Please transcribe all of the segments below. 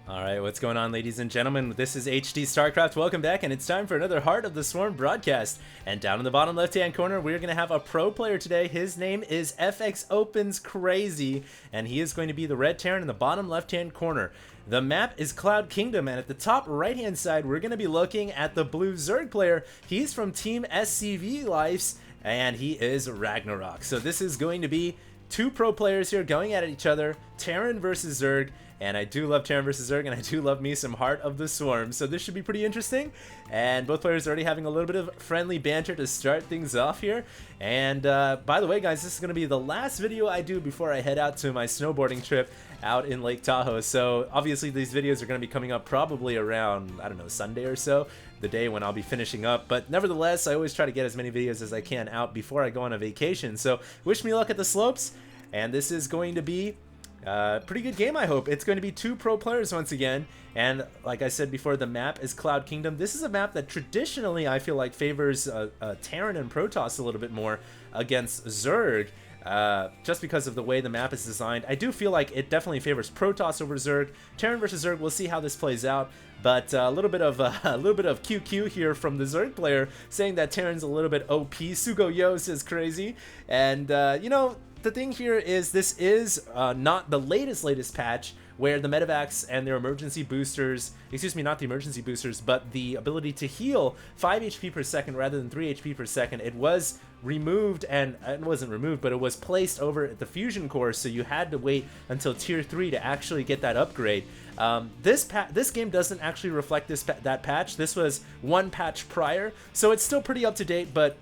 Alright, what's going on, ladies and gentlemen? This is HD StarCraft. Welcome back, and it's time for another Heart of the Swarm broadcast. And down in the bottom left-hand corner, we're going to have a pro player today. His name is FXO.Crazy, and he is going to be the red Terran in the bottom left-hand corner. The map is Cloud Kingdom, and at the top right-hand side, we're going to be looking at the blue Zerg player. He's from Team SCV Lives, and he is Ragnarok. So this is going to be two pro players here going at each other, Terran versus Zerg. And I do love Terran versus Zerg, and I do love me some Heart of the Swarm. So this should be pretty interesting. And both players are already having a little bit of friendly banter to start things off here. And by the way, guys, this is going to be the last video I do before I head out to my snowboarding trip out in Lake Tahoe. So obviously these videos are going to be coming up probably around, I don't know, Sunday or so, the day when I'll be finishing up. But nevertheless, I always try to get as many videos as I can out before I go on a vacation. So wish me luck at the slopes. And this is going to be pretty good game, I hope. It's going to be two pro players once again, and like I said before, the map is Cloud Kingdom. This is a map that traditionally I feel like favors Terran and Protoss a little bit more against Zerg, just because of the way the map is designed. I do feel like it definitely favors Protoss over Zerg. Terran versus Zerg, we'll see how this plays out. But a little bit of QQ here from the Zerg player saying that Terran's a little bit OP. Sugo Yo says crazy, and you know, the thing here is this is not the latest patch where the medevacs and their emergency boosters, excuse me, not the emergency boosters, but the ability to heal 5 HP per second rather than 3 HP per second. It was removed, and it wasn't removed, but it was placed over at the fusion core, so you had to wait until tier 3 to actually get that upgrade. This game doesn't actually reflect that patch. This was one patch prior, so it's still pretty up to date, but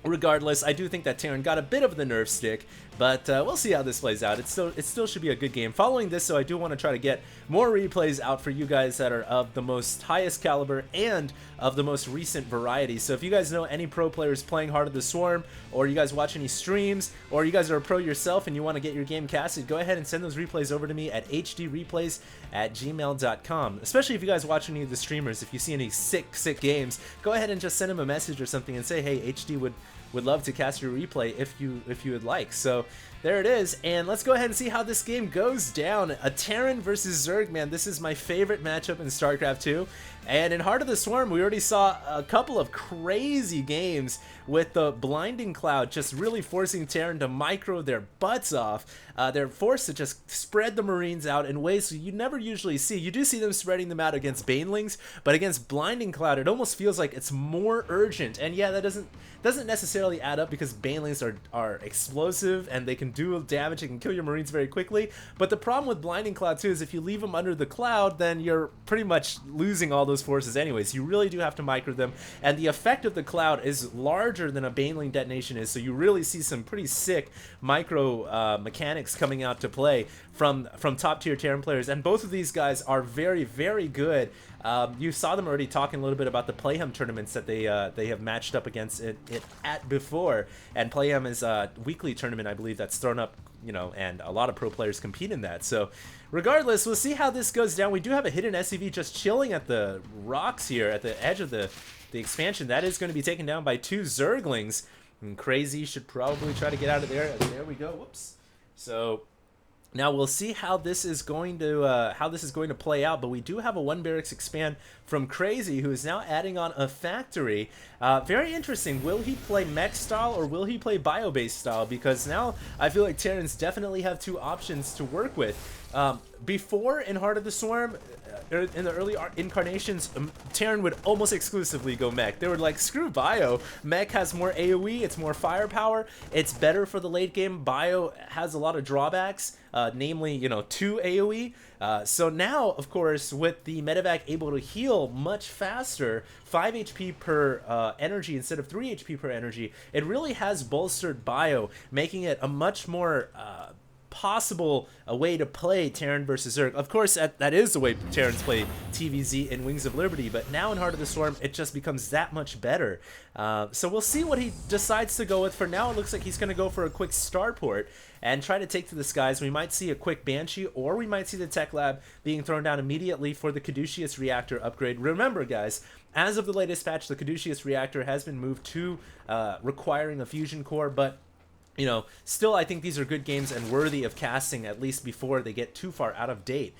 regardless, I do think that Terran got a bit of the nerf stick, but we'll see how this plays out. It still should be a good game. Following this, so I do want to try to get more replays out for you guys that are of the most highest caliber and of the most recent variety. So if you guys know any pro players playing Heart of the Swarm, or you guys watch any streams, or you guys are a pro yourself and you want to get your game casted, go ahead and send those replays over to me at HDreplays@gmail.com. Especially if you guys watch any of the streamers, if you see any sick games, go ahead and just send them a message or something and say, hey, HD would love to cast your replay if you would like. So there it is, and let's go ahead and see how this game goes down. A Terran versus Zerg, man, this is my favorite matchup in StarCraft 2. And in Heart of the Swarm, we already saw a couple of crazy games with the Blinding Cloud just really forcing Terran to micro their butts off. They're forced to just spread the Marines out in ways you never usually see. You do see them spreading them out against Banelings, but against Blinding Cloud, it almost feels like it's more urgent. And yeah, that doesn't necessarily add up because Banelings are explosive and they can do damage. They can kill your Marines very quickly. But the problem with Blinding Cloud too is if you leave them under the cloud, then you're pretty much losing all those forces anyways. You really do have to micro them, and the effect of the cloud is larger than a Baneling detonation is, so you really see some pretty sick micro mechanics coming out to play from top tier Terran players, and both of these guys are very good. You saw them already talking a little bit about the Playhem tournaments that they have matched up against it at before, and Playhem is a weekly tournament, I believe, that's thrown up, you know, and a lot of pro players compete in that. So regardless, we'll see how this goes down. We do have a hidden SCV just chilling at the rocks here at the edge of the expansion. That is going to be taken down by two Zerglings, and Crazy should probably try to get out of there. There we go. Whoops. So now we'll see how this is going to play out, but we do have a one barracks expand from Crazy, who is now adding on a factory. Very interesting. Will he play mech style or will he play bio-based style? Because now I feel like Terrans definitely have two options to work with. Before in Heart of the Swarm, in the early incarnations, Terran would almost exclusively go mech. They were like, screw bio. Mech has more AoE, it's more firepower, it's better for the late game. Bio has a lot of drawbacks, namely, you know, 2 AoE. So now, of course, with the medevac able to heal much faster, 5 HP per energy instead of 3 HP per energy, it really has bolstered bio, making it a much more possible a way to play Terran versus Zerg. Of course, that is the way Terrans play TVZ in Wings of Liberty, but now in Heart of the Swarm, it just becomes that much better. So we'll see what he decides to go with. For now, it looks like he's going to go for a quick starport and try to take to the skies. We might see a quick Banshee, or we might see the Tech Lab being thrown down immediately for the Caduceus Reactor upgrade. Remember, guys, as of the latest patch, the Caduceus Reactor has been moved to requiring a fusion core, but you know, still I think these are good games and worthy of casting, at least before they get too far out of date.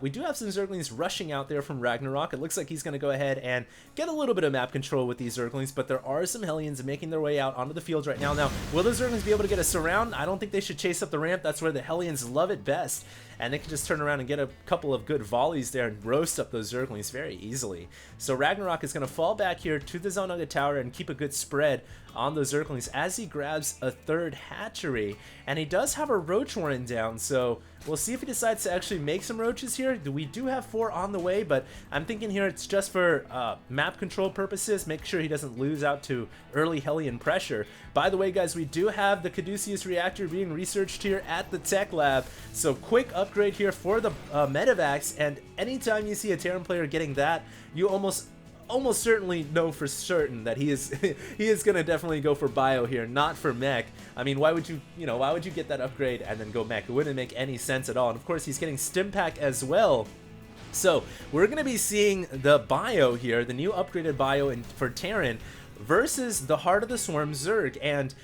We do have some Zerglings rushing out there from Ragnarok. It looks like he's going to go ahead and get a little bit of map control with these Zerglings, but there are some Hellions making their way out onto the field right now. Now, will the Zerglings be able to get a surround? I don't think they should chase up the ramp. That's where the Hellions love it best. And they can just turn around and get a couple of good volleys there and roast up those Zerglings very easily. So Ragnarok is going to fall back here to the Xel'Naga Tower and keep a good spread on those Zerglings as he grabs a third hatchery. And he does have a Roach Warren down, so we'll see if he decides to actually make some roaches here. We do have 4 on the way, but I'm thinking here it's just for map control purposes. Make sure he doesn't lose out to early Hellion pressure. By the way, guys, we do have the Caduceus reactor being researched here at the Tech Lab, so quick upgrade here for the Medivacs, and anytime you see a Terran player getting that, you almost certainly know for certain that he is he is gonna definitely go for bio here, not for mech. I mean, why would you why would you get that upgrade and then go mech? It wouldn't make any sense at all. And of course, he's getting stim pack as well. So we're gonna be seeing the bio here, the new upgraded bio for Terran versus the Heart of the Swarm Zerg, and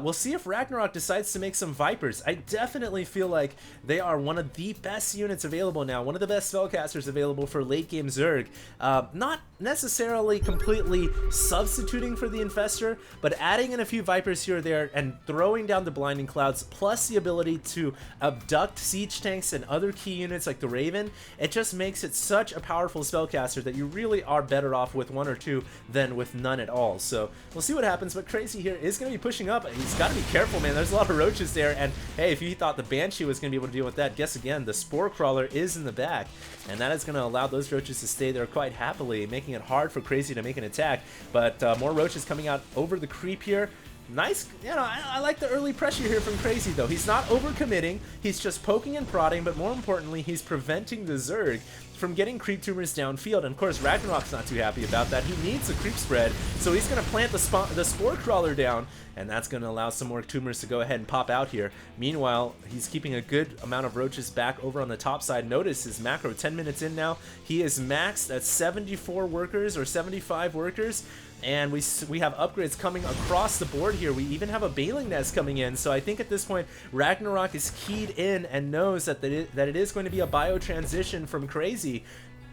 we'll see if Ragnarok decides to make some Vipers. I definitely feel like they are one of the best units available now, one of the best spellcasters available for late game Zerg. Not necessarily completely substituting for the Infestor, but adding in a few Vipers here or there and throwing down the Blinding Clouds, plus the ability to abduct siege tanks and other key units like the Raven. It just makes it such a powerful spellcaster that you really are better off with 1 or 2 than with none at all. So we'll see what happens, but Crazy here is going to be pushing up. He's got to be careful, man. There's a lot of roaches there, and hey, if you thought the Banshee was going to be able to deal with that, guess again, the Spore Crawler is in the back, and that is going to allow those roaches to stay there quite happily, making it hard for Crazy to make an attack. But more roaches coming out over the creep here. Nice, I like the early pressure here from Crazy, though. He's not overcommitting, he's just poking and prodding, but more importantly, he's preventing the Zerg from getting creep tumors downfield. And of course, Ragnarok's not too happy about that. He needs a creep spread, so he's going to plant the Spore Crawler down, and that's going to allow some more tumors to go ahead and pop out here. Meanwhile, he's keeping a good amount of roaches back over on the top side. Notice his macro 10 minutes in now. He is maxed at 74 workers or 75 workers. And we have upgrades coming across the board here. We even have a Bailing Nest coming in. So I think at this point, Ragnarok is keyed in and knows that it is going to be a bio transition from Crazy.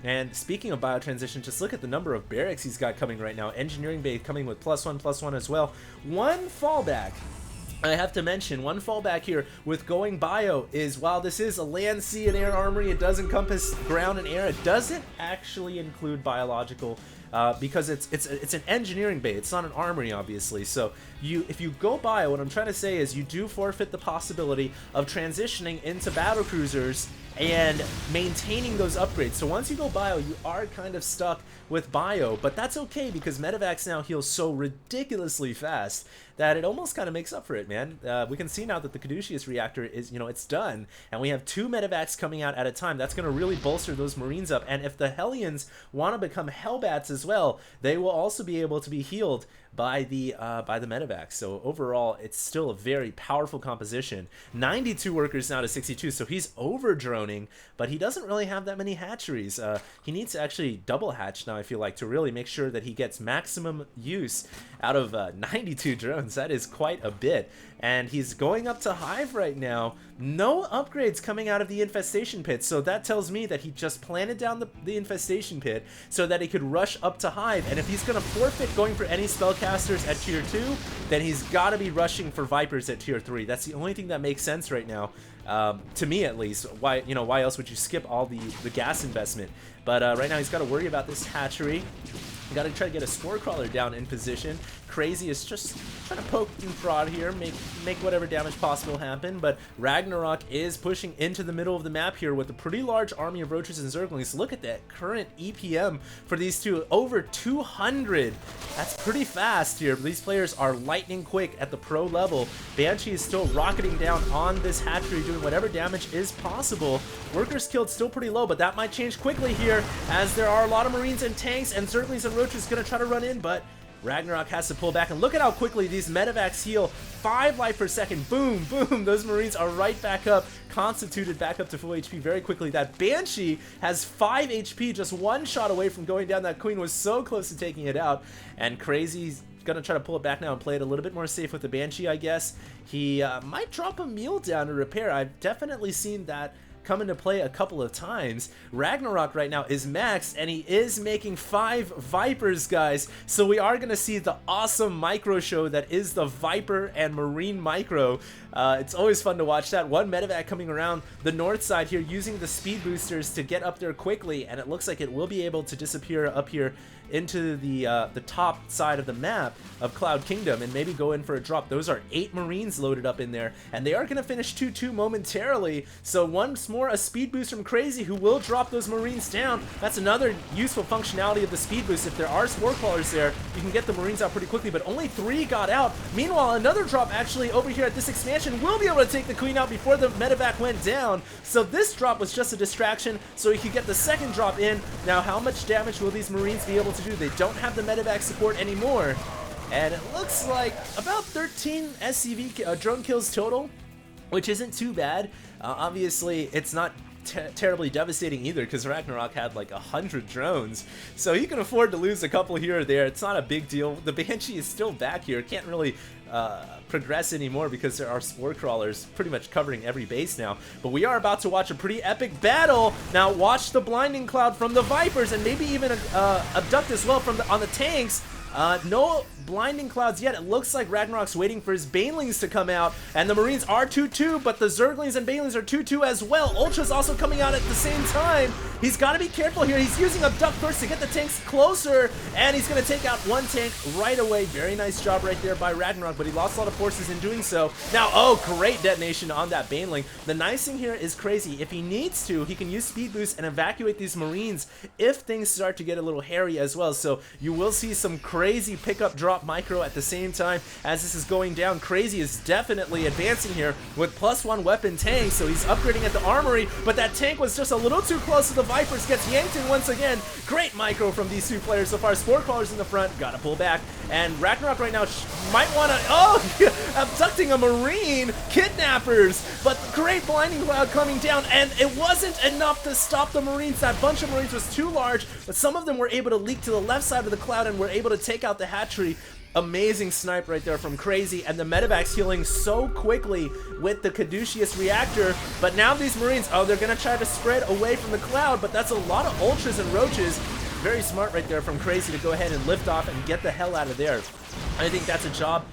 And speaking of bio transition, just look at the number of barracks he's got coming right now. Engineering Bay coming with +1/+1 as well. One fallback I have to mention, one fallback here with going bio is, while this is a land, sea, and air armory, it does encompass ground and air. It doesn't actually include biological because it's an engineering bay. It's not an armory, obviously. So if you go bio, what I'm trying to say is you do forfeit the possibility of transitioning into battle cruisers and maintaining those upgrades. So once you go bio, you are kind of stuck with bio, but that's okay because Medivacs now heal so ridiculously fast that it almost kind of makes up for it, man. We can see now that the Caduceus reactor is, it's done, and we have 2 Medivacs coming out at a time. That's going to really bolster those Marines up, and if the Hellions want to become Hellbats as well, they will also be able to be healed by the Medivacs. So overall, it's still a very powerful composition. 92 workers now to 62, so he's over droning, but he doesn't really have that many hatcheries. He needs to actually double hatch now, I feel like, to really make sure that he gets maximum use out of 92 drones. That is quite a bit. And he's going up to Hive right now. No upgrades coming out of the Infestation Pit, so that tells me that he just planted down the Infestation Pit so that he could rush up to Hive. And if he's going to forfeit going for any spellcasters at Tier 2, then he's got to be rushing for Vipers at Tier 3. That's the only thing that makes sense right now, to me at least. Why else would you skip all the gas investment? But right now he's got to worry about this hatchery. You got to try to get a Spore Crawler down in position. Crazy is just trying to poke and prod here, make whatever damage possible happen, but Ragnarok is pushing into the middle of the map here with a pretty large army of roaches and zerglings. Look at that current EPM for these two, over 200. That's pretty fast here. These players are lightning quick at the pro level. Banshee is still rocketing down on this hatchery, doing whatever damage is possible. Workers killed still pretty low, but that might change quickly here as there are a lot of Marines and tanks, and zerglings and roaches gonna try to run in, but Ragnarok has to pull back, and look at how quickly these Medivacs heal. 5 life per second. Boom, boom. Those Marines are right back up, constituted back up to full HP very quickly. That Banshee has 5 HP, just 1 shot away from going down. That Queen was so close to taking it out, and Crazy's gonna try to pull it back now and play it a little bit more safe with the Banshee, I guess. He might drop a mule down to repair. I've definitely seen that come into play a couple of times. Ragnarok right now is maxed, and he is making 5 Vipers, guys. So we are going to see the awesome micro show that is the Viper and Marine micro. It's always fun to watch that. One medevac coming around the north side here using the speed boosters to get up there quickly, and it looks like it will be able to disappear up here into the top side of the map of Cloud Kingdom and maybe go in for a drop. Those are 8 Marines loaded up in there, and they are going to finish 2-2 momentarily. So once more, a speed boost from Crazy, who will drop those Marines down. That's another useful functionality of the speed boost. If there are spore crawlers there, you can get the Marines out pretty quickly, but only 3 got out. Meanwhile, another drop actually over here at this expansion will be able to take the Queen out before the medevac went down. So this drop was just a distraction so he could get the second drop in. Now, how much damage will these Marines be able to do? They don't have the medevac support anymore, and it looks like about 13 SCV drone kills total, which isn't too bad. Obviously, it's not terribly devastating either, because Ragnarok had like 100 drones, so he can afford to lose a couple here or there. It's not a big deal. The Banshee is still back here, can't really progress anymore because there are spore crawlers pretty much covering every base now. But we are about to watch a pretty epic battle. Now watch the blinding cloud from the Vipers, and maybe even abduct as well from on the tanks. No blinding clouds yet. It looks like Ragnarok's waiting for his Banelings to come out, and the Marines are 2-2, but the Zerglings and Banelings are 2-2 as well. Ultra's also coming out at the same time. He's got to be careful here. He's using Abduct first to get the tanks closer, and he's going to take out one tank right away. Very nice job right there by Ragnarok, but he lost a lot of forces in doing so. Now, oh, great detonation on that Baneling. The nice thing here is Crazy. If he needs to, he can use Speed Boost and evacuate these Marines if things start to get a little hairy as well. So you will see some crazy pickup drop micro at the same time as this is going down. Crazy is definitely advancing here with +1 weapon tanks, so he's upgrading at the armory, but that tank was just a little too close to the Vipers, gets yanked in once again. Great micro from these two players so far. Spore Crawlers in the front, gotta pull back, and Ragnarok right now might wanna, abducting a Marine, kidnappers, but great blinding cloud coming down, and it wasn't enough to stop the Marines. That bunch of Marines was too large, but some of them were able to leak to the left side of the cloud and were able to take out the hatchery. Amazing snipe right there from Crazy, and the medevac's healing so quickly with the Caduceus reactor. But now these Marines, they're gonna try to spread away from the cloud, but that's a lot of Ultras and Roaches. Very smart right there from Crazy to go ahead and lift off and get the hell out of there. I think that's a job.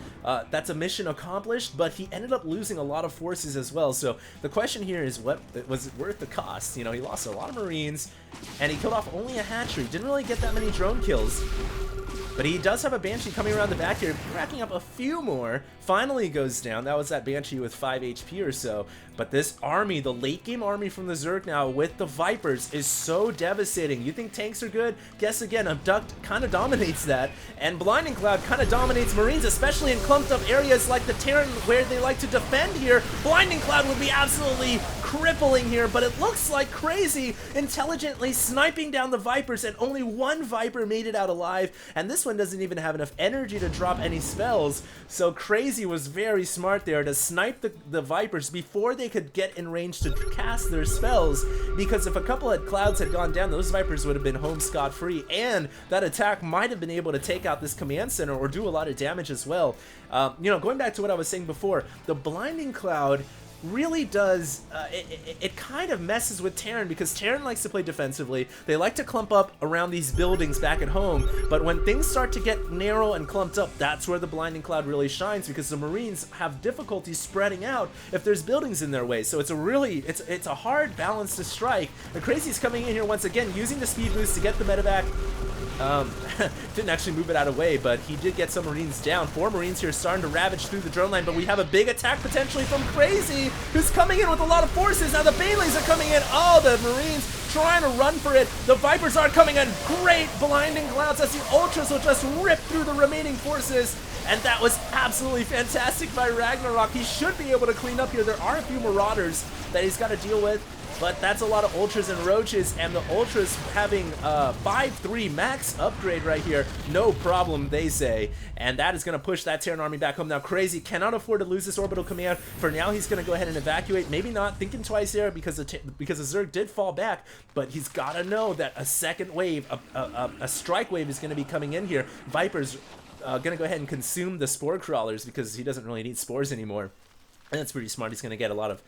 That's a mission accomplished, but he ended up losing a lot of forces as well. So the question here is, what was it worth the cost? You know, he lost a lot of Marines, and he killed off only a hatchery. Didn't really get that many drone kills. But he does have a Banshee coming around the back here, racking up a few more. Finally goes down. That was that Banshee with 5 HP or so. But this army, the late game army from the Zerg now with the Vipers, is so devastating. You think tanks are good? Guess again, Abduct kind of dominates that. And Blinding Cloud kind of dominates Marines, especially in clumped up areas like the Terran where they like to defend here. Blinding Cloud would be absolutely crippling here, but it looks like Crazy intelligently sniping down the Vipers, and only one Viper made it out alive. And this one doesn't even have enough energy to drop any spells. So Crazy was very smart there to snipe the Vipers before they could get in range to cast their spells, because if a couple of clouds had gone down, those Vipers would have been home scot-free, and that attack might have been able to take out this command center or do a lot of damage as well. You know, going back to what I was saying before, the Blinding Cloud really does, it kind of messes with Terran, because Terran likes to play defensively. They like to clump up around these buildings back at home, but when things start to get narrow and clumped up, that's where the Blinding Cloud really shines, because the Marines have difficulty spreading out if there's buildings in their way. So it's a really, it's a hard balance to strike. The Crazy's coming in here once again, using the speed boost to get the medevac. Didn't actually move it out of the way, but he did get some Marines down. 4 Marines here starting to ravage through the drone line, but we have a big attack potentially from Crazy, who's coming in with a lot of forces. Now the Banelings are coming in. Oh, the Marines trying to run for it. The Vipers are coming in. Great blinding clouds as the Ultras will just rip through the remaining forces. And that was absolutely fantastic by Ragnarok. He should be able to clean up here. There are a few Marauders that he's got to deal with, but that's a lot of Ultras and Roaches, and the Ultras having 5-3 max upgrade right here. No problem, they say. And that is going to push that Terran army back home. Now Crazy cannot afford to lose this orbital command. For now, he's going to go ahead and evacuate. Maybe not, thinking twice there, because the Zerg did fall back, but he's got to know that a second wave, a strike wave is going to be coming in here. Vipers going to go ahead and consume the Spore Crawlers, because he doesn't really need spores anymore. And that's pretty smart. He's going to get a lot of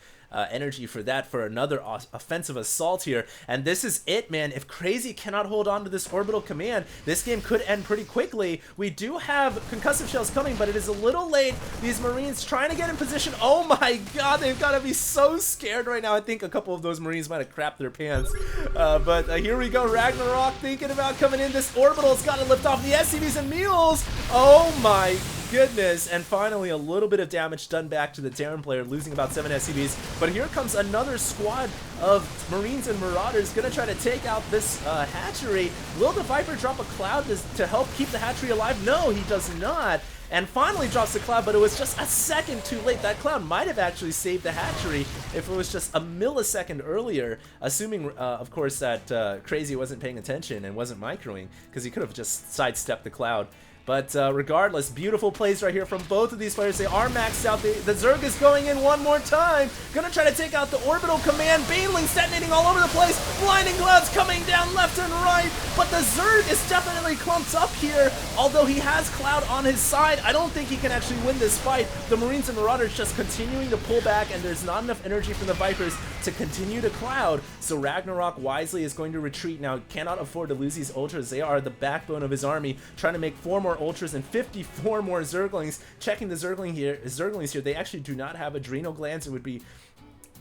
energy for that for another offensive assault here. And this is it, man. If Crazy cannot hold on to this orbital command, this game could end pretty quickly. We do have concussive shells coming, but it is a little late. These Marines trying to get in position. Oh my god, they've got to be so scared right now. I think a couple of those Marines might have crapped their pants. But here we go. Ragnarok thinking about coming in. This orbital's got to lift off the SCVs and mules. Oh my goodness. And finally a little bit of damage done back to the Terran player, losing about 7 SCVs. But here comes another squad of Marines and Marauders gonna try to take out this hatchery. Will the Viper drop a cloud to help keep the hatchery alive? No, he does not. And finally drops the cloud, but it was just a second too late. That cloud might have actually saved the hatchery if it was just a millisecond earlier, assuming, of course, that Crazy wasn't paying attention and wasn't microing, because he could have just sidestepped the cloud. But regardless, beautiful plays right here from both of these players. They are maxed out. The Zerg is going in one more time. Gonna try to take out the orbital command. Banelings detonating all over the place. Blinding clouds coming down left and right. But the Zerg is definitely clumped up here. Although he has Cloud on his side, I don't think he can actually win this fight. The Marines and Marauders just continuing to pull back, and there's not enough energy from the Vipers to continue to Cloud. So Ragnarok wisely is going to retreat now. Cannot afford to lose these Ultras. They are the backbone of his army. Trying to make 4 more Ultras and 54 more Zerglings. Checking the Zerglings here, they actually do not have adrenal glands. It would be,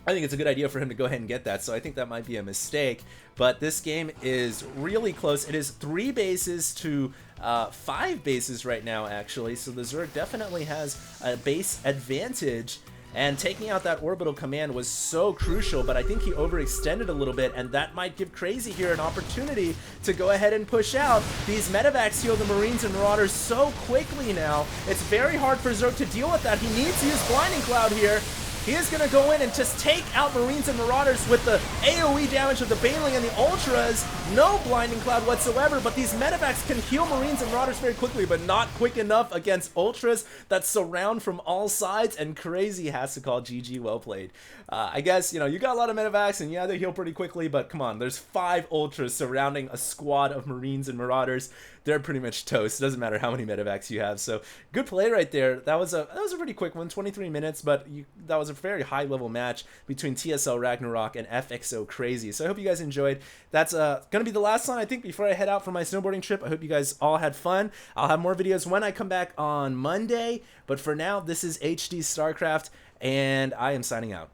I think it's a good idea for him to go ahead and get that, so I think that might be a mistake. But this game is really close. It is 3 bases to 5 bases right now, actually, so the Zerg definitely has a base advantage. And taking out that orbital command was so crucial, but I think he overextended a little bit, and that might give Crazy here an opportunity to go ahead and push out. These medevacs heal the Marines and Marauders so quickly now. It's very hard for Zerg to deal with that. He needs to use Blinding Cloud here. He is going to go in and just take out Marines and Marauders with the AoE damage of the Baneling and the Ultras. No Blinding Cloud whatsoever, but these medevacs can heal Marines and Marauders very quickly, but not quick enough against Ultras that surround from all sides, and Crazy has to call GG. Well played. I guess, you know, you got a lot of medevacs, and yeah, they heal pretty quickly, but come on, there's 5 Ultras surrounding a squad of Marines and Marauders. They're pretty much toast. It doesn't matter how many medevacs you have. So good play right there. That was a pretty quick one, 23 minutes, but that was a very high level match between TSL.Ragnarok and FXO.Crazy. So I hope you guys enjoyed. That's gonna be the last one, I think, before I head out for my snowboarding trip. I hope you guys all had fun. I'll have more videos when I come back on Monday, but for now, this is HD StarCraft, and I am signing out.